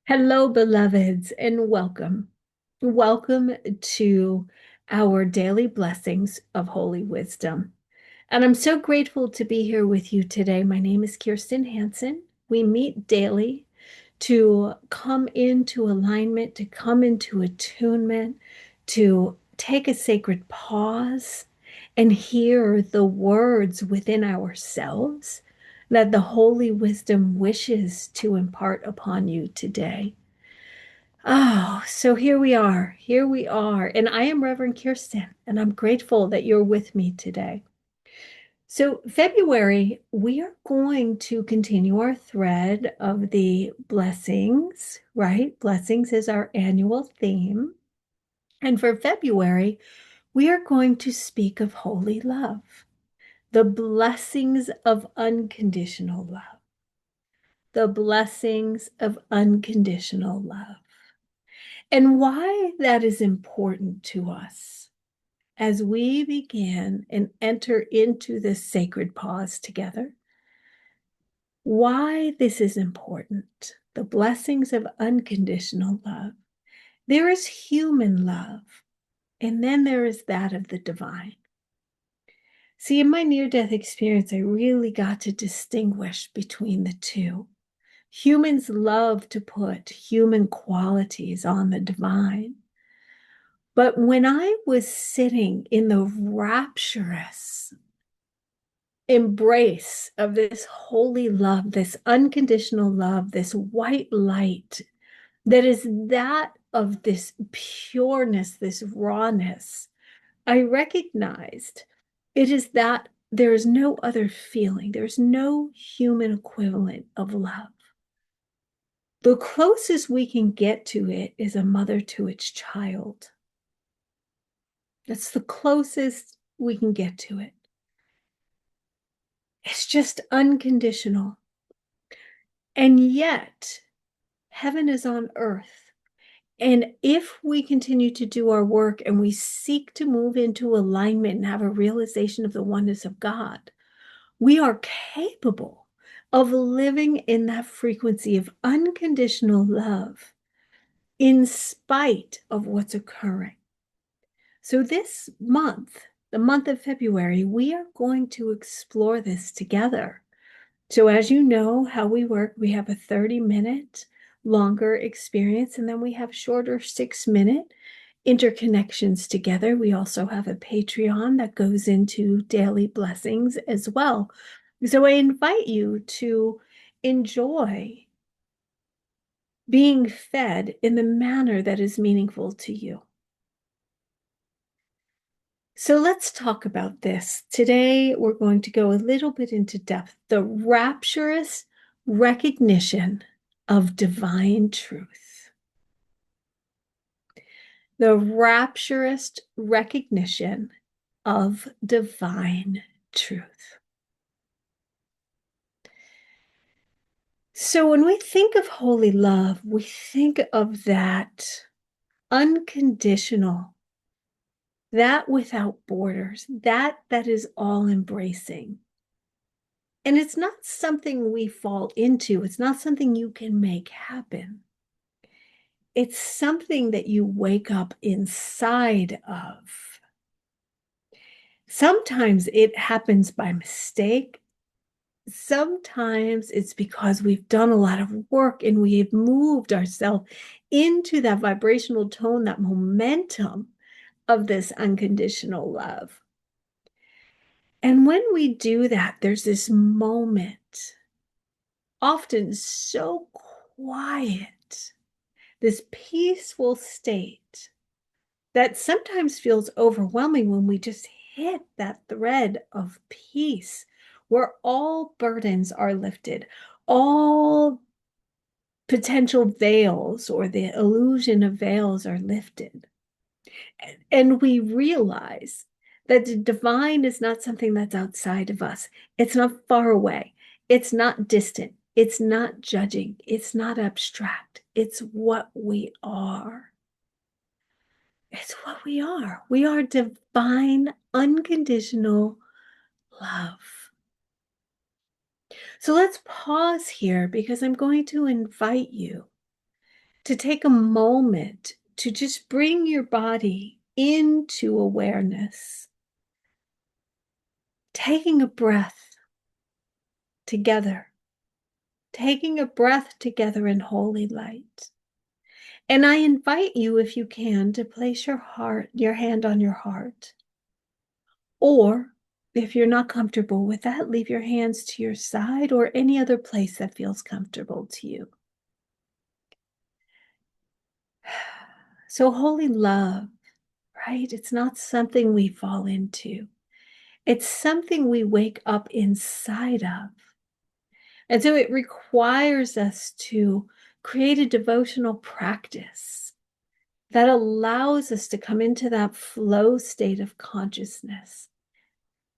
Hello, beloveds, and welcome. Welcome to our daily blessings of holy wisdom. And I'm so grateful to be here with you today. My name is Kirstin Hanson. We meet daily to come into alignment, to come into attunement, to take a sacred pause and hear the words within ourselves that the holy wisdom wishes to impart upon you today. Oh, so here we are. Here we are. And I am Reverend Kirstin, and I'm grateful that you're with me today. So, February, we are going to continue our thread of the blessings, right? Blessings is our annual theme. And for February, we are going to speak of holy love, the blessings of unconditional love, the blessings of unconditional love. And why that is important to us as we begin and enter into this sacred pause together. Why this is important. The blessings of unconditional love. There is human love, and then there is that of the divine. See, in my near-death experience, I really got to distinguish between the two. Humans love to put human qualities on the divine. But when I was sitting in the rapturous embrace of this holy love, this unconditional love, this white light that is that of this pureness, this rawness, I recognized it is that there is no other feeling, there's no human equivalent of love. The closest we can get to it is a mother to its child. That's the closest we can get to it. It's just unconditional. And yet, heaven is on earth. And if we continue to do our work and we seek to move into alignment and have a realization of the oneness of God, we are capable of living in that frequency of unconditional love in spite of what's occurring. So this month, the month of February, we are going to explore this together. So as you know how we work, we have a 30-minute longer experience, and then we have shorter 6-minute interconnections together. We also have a Patreon that goes into daily blessings as well. So I invite you to enjoy being fed in the manner that is meaningful to you. So let's talk about this. Today, we're going to go a little bit into depth, the rapturous recognition of divine truth. The rapturous recognition of divine truth. So when we think of holy love, we think of that unconditional, that without borders, that is all embracing. And it's not something we fall into. It's not something you can make happen. It's something that you wake up inside of. Sometimes it happens by mistake. Sometimes it's because we've done a lot of work and we've moved ourselves into that vibrational tone, that momentum of this unconditional love. And when we do that, there's this moment, often so quiet, this peaceful state that sometimes feels overwhelming when we just hit that thread of peace where all burdens are lifted, all potential veils or the illusion of veils are lifted. And we realize that the divine is not something that's outside of us. It's not far away. It's not distant. It's not judging. It's not abstract. It's what we are. It's what we are. We are divine, unconditional love. So let's pause here because I'm going to invite you to take a moment to just bring your body into awareness, taking a breath together, taking a breath together in holy light. And I invite you, if you can, to place your hand on your heart. Or if you're not comfortable with that, leave your hands to your side or any other place that feels comfortable to you. So holy love, right? It's not something we fall into. It's something we wake up inside of. And so it requires us to create a devotional practice that allows us to come into that flow state of consciousness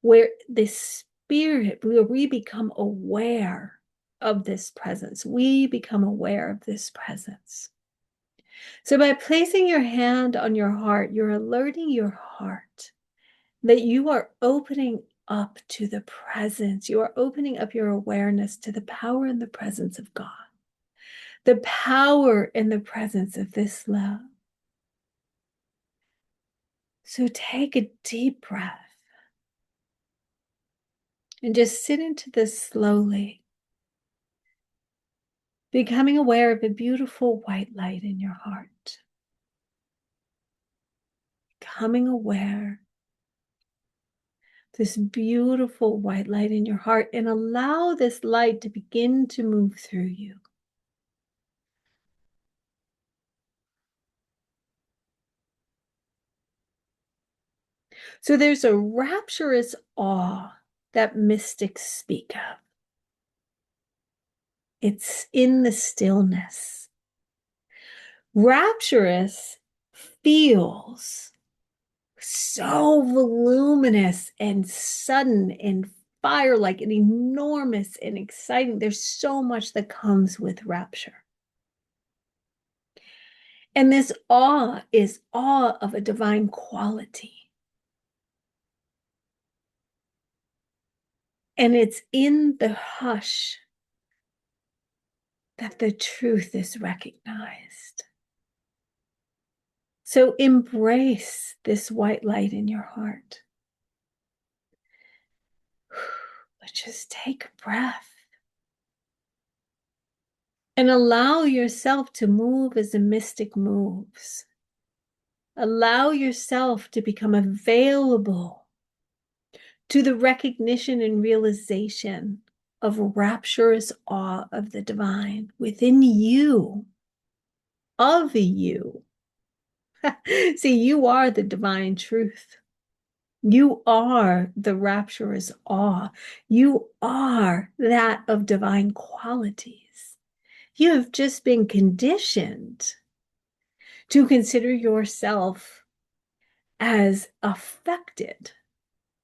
where the spirit, where we become aware of this presence. We become aware of this presence. So by placing your hand on your heart, you're alerting your heart that you are opening up to the presence. You are opening up your awareness to the power and the presence of God, the power and the presence of this love. So take a deep breath and just sit into this slowly, becoming aware of a beautiful white light in your heart. Becoming aware of this beautiful white light in your heart, and allow this light to begin to move through you. So there's a rapturous awe that mystics speak of. It's in the stillness. Rapturous feels so voluminous and sudden and fire-like and enormous and exciting. There's so much that comes with rapture. And this awe is awe of a divine quality. And it's in the hush that the truth is recognized. So embrace this white light in your heart. But just take a breath and allow yourself to move as a mystic moves. Allow yourself to become available to the recognition and realization of rapturous awe of the divine within you, of you. See, you are the divine truth. You are the rapturous awe. You are that of divine qualities. You have just been conditioned to consider yourself as affected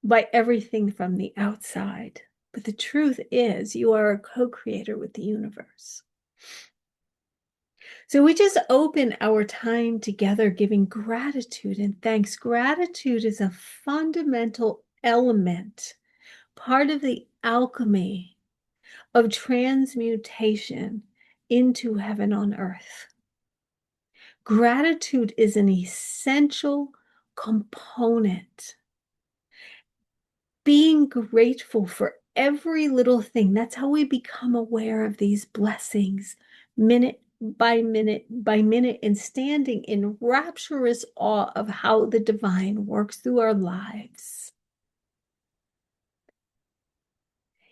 by everything from the outside. But the truth is, you are a co-creator with the universe. So we just open our time together giving gratitude and thanks. Gratitude is a fundamental element, part of the alchemy of transmutation into heaven on earth. Gratitude is an essential component. Being grateful for every little thing. That's how we become aware of these blessings, minute by minute by minute, and standing in rapturous awe of how the divine works through our lives.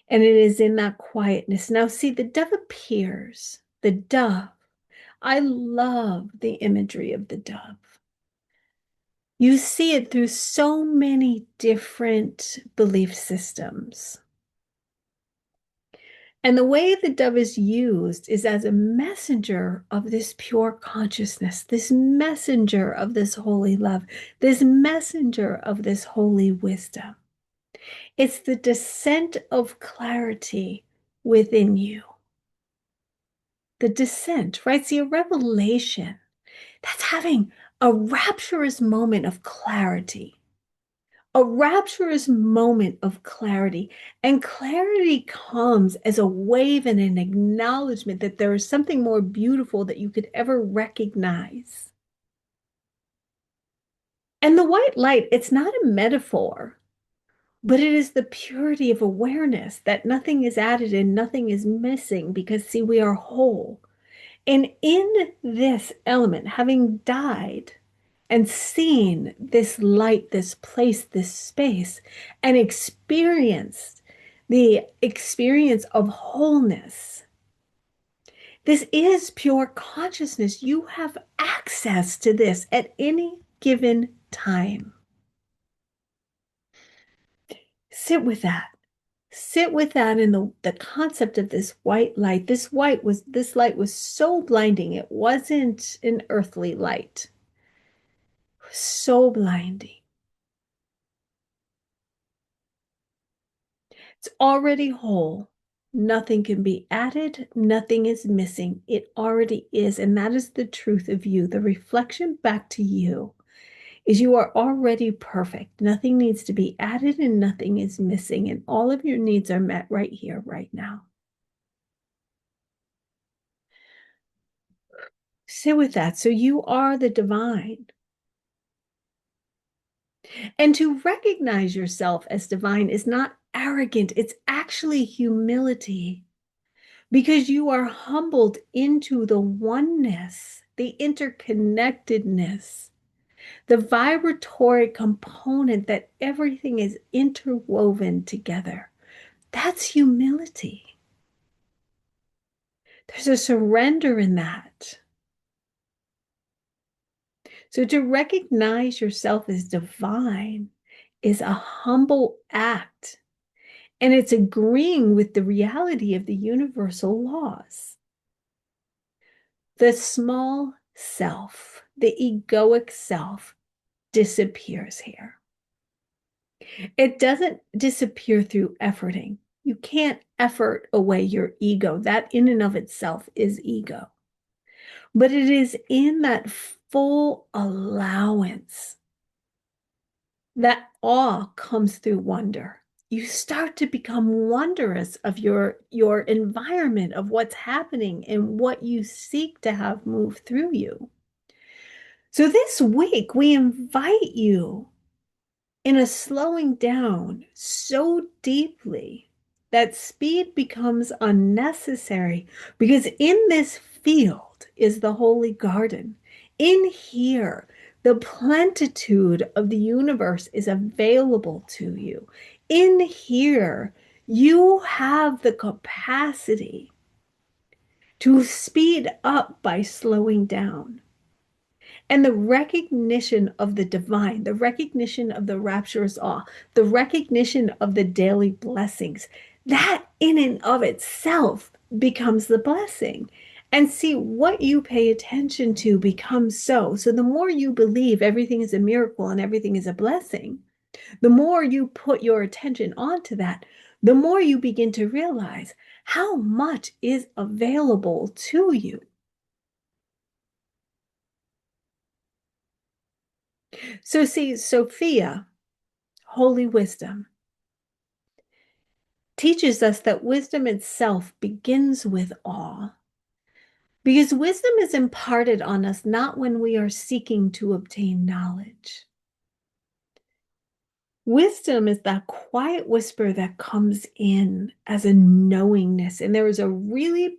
And it is in that quietness. Now, see, the dove appears. The dove. I love the imagery of the dove. You see it through so many different belief systems. And the way the dove is used is as a messenger of this pure consciousness, this messenger of this holy love, this messenger of this holy wisdom. It's the descent of clarity within you. The descent, right? See, a revelation, that's having a rapturous moment of clarity, a rapturous moment of clarity. And clarity comes as a wave and an acknowledgement that there is something more beautiful that you could ever recognize. And the white light, it's not a metaphor, but it is the purity of awareness that nothing is added and nothing is missing because, see, we are whole. And in this element, having died and seen this light, this place, this space, and experienced the experience of wholeness, this is pure consciousness. You have access to this at any given time. Sit with that. Sit with that in the concept of this white light. This light was so blinding. It wasn't an earthly light. It was so blinding. It's already whole. Nothing can be added. Nothing is missing. It already is. And that is the truth of you. The reflection back to you is you are already perfect. Nothing needs to be added and nothing is missing. And all of your needs are met right here, right now. Sit with that. So you are the divine. And to recognize yourself as divine is not arrogant, it's actually humility because you are humbled into the oneness, the interconnectedness, the vibratory component that everything is interwoven together. That's humility. There's a surrender in that. So to recognize yourself as divine is a humble act, and it's agreeing with the reality of the universal laws. The small self, the egoic self, disappears here. It doesn't disappear through efforting. You can't effort away your ego. That in and of itself is ego. But it is in that full allowance that awe comes through wonder. You start to become wondrous of your environment, of what's happening and what you seek to have move through you. So this week, we invite you in a slowing down so deeply that speed becomes unnecessary because in this field is the holy garden. In here, the plenitude of the universe is available to you. In here, you have the capacity to speed up by slowing down. And the recognition of the divine, the recognition of the rapturous awe, the recognition of the daily blessings, that in and of itself becomes the blessing. And see, what you pay attention to becomes so. So the more you believe everything is a miracle and everything is a blessing, the more you put your attention onto that, the more you begin to realize how much is available to you. So see, Sophia, holy wisdom, teaches us that wisdom itself begins with awe. Because wisdom is imparted on us not when we are seeking to obtain knowledge. Wisdom is that quiet whisper that comes in as a knowingness. And there is a really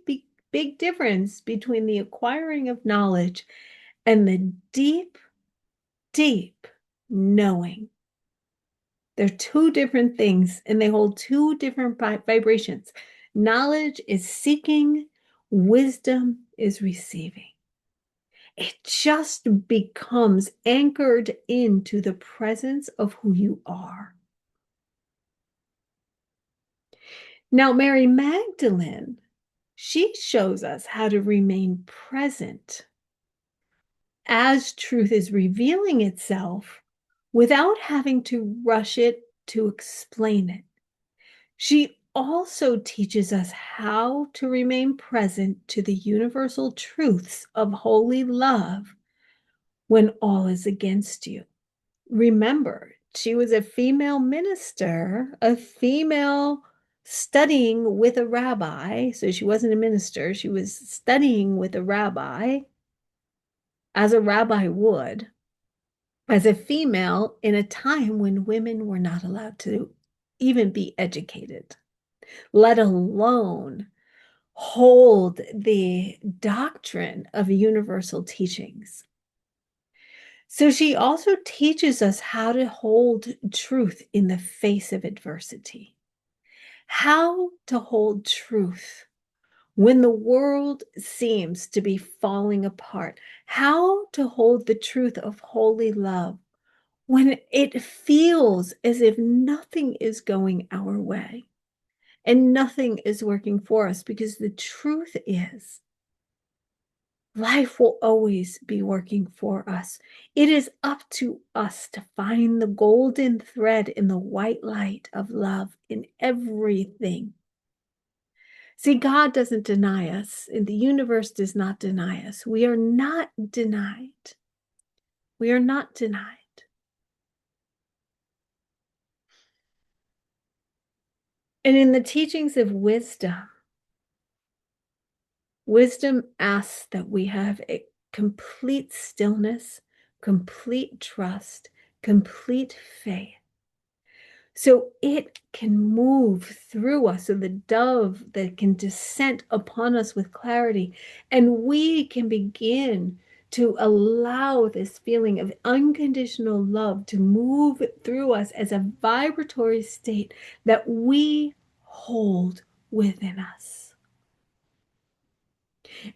big difference between the acquiring of knowledge and the deep, deep knowing. They're two different things and they hold two different vibrations. Knowledge is seeking, wisdom is receiving. It just becomes anchored into the presence of who you are. Now, Mary Magdalene, she shows us how to remain present as truth is revealing itself without having to rush it to explain it. She also teaches us how to remain present to the universal truths of holy love when all is against you. Remember, She was a female minister, a female studying with a rabbi. So she wasn't a minister. She was studying with a rabbi, as a rabbi would, as a female in a time when women were not allowed to even be educated, let alone hold the doctrine of universal teachings. So she also teaches us how to hold truth in the face of adversity, how to hold truth when the world seems to be falling apart, how to hold the truth of holy love when it feels as if nothing is going our way and nothing is working for us, because the truth is life will always be working for us. It is up to us to find the golden thread in the white light of love in everything. See, God doesn't deny us, and the universe does not deny us. We are not denied. We are not denied. And in the teachings of wisdom, wisdom asks that we have a complete stillness, complete trust, complete faith, so it can move through us, so the dove that can descend upon us with clarity, and we can begin to allow this feeling of unconditional love to move through us as a vibratory state that we hold within us.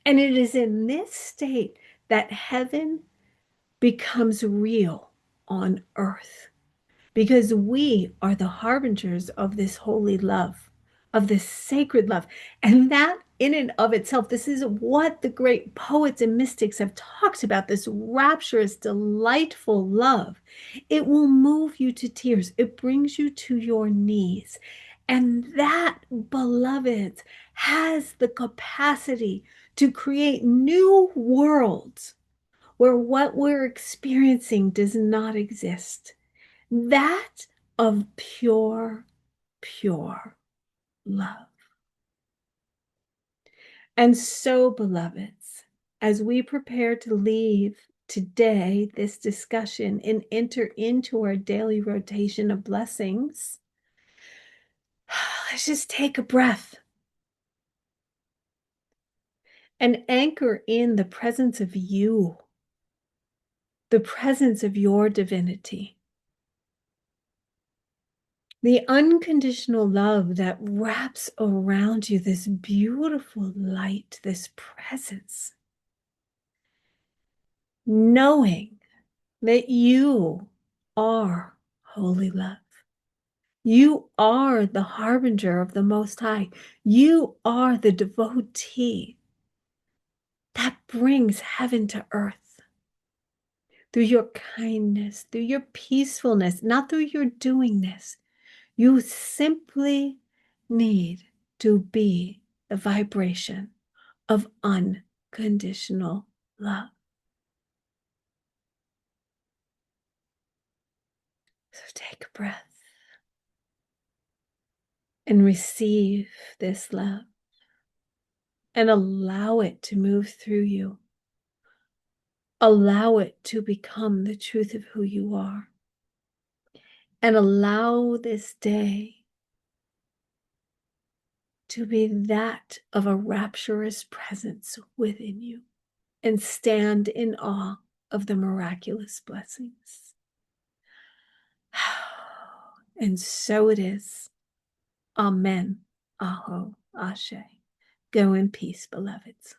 And it is in this state that heaven becomes real on earth, because we are the harbingers of this holy love, of this sacred love. And that in and of itself, this is what the great poets and mystics have talked about, this rapturous, delightful love. It will move you to tears. It brings you to your knees. And that, beloveds, has the capacity to create new worlds where what we're experiencing does not exist. That of pure, pure love. And so, beloveds, as we prepare to leave today this discussion and enter into our daily rotation of blessings, let's just take a breath and anchor in the presence of you, the presence of your divinity, the unconditional love that wraps around you, this beautiful light, this presence, knowing that you are holy love. You are the harbinger of the Most High. You are the devotee that brings heaven to earth through your kindness, through your peacefulness, not through your doingness. You simply need to be the vibration of unconditional love. So take a breath and receive this love and allow it to move through you. Allow it to become the truth of who you are. And allow this day to be that of a rapturous presence within you, and stand in awe of the miraculous blessings. And so it is. Amen. Aho. Ashe. Go in peace, beloveds.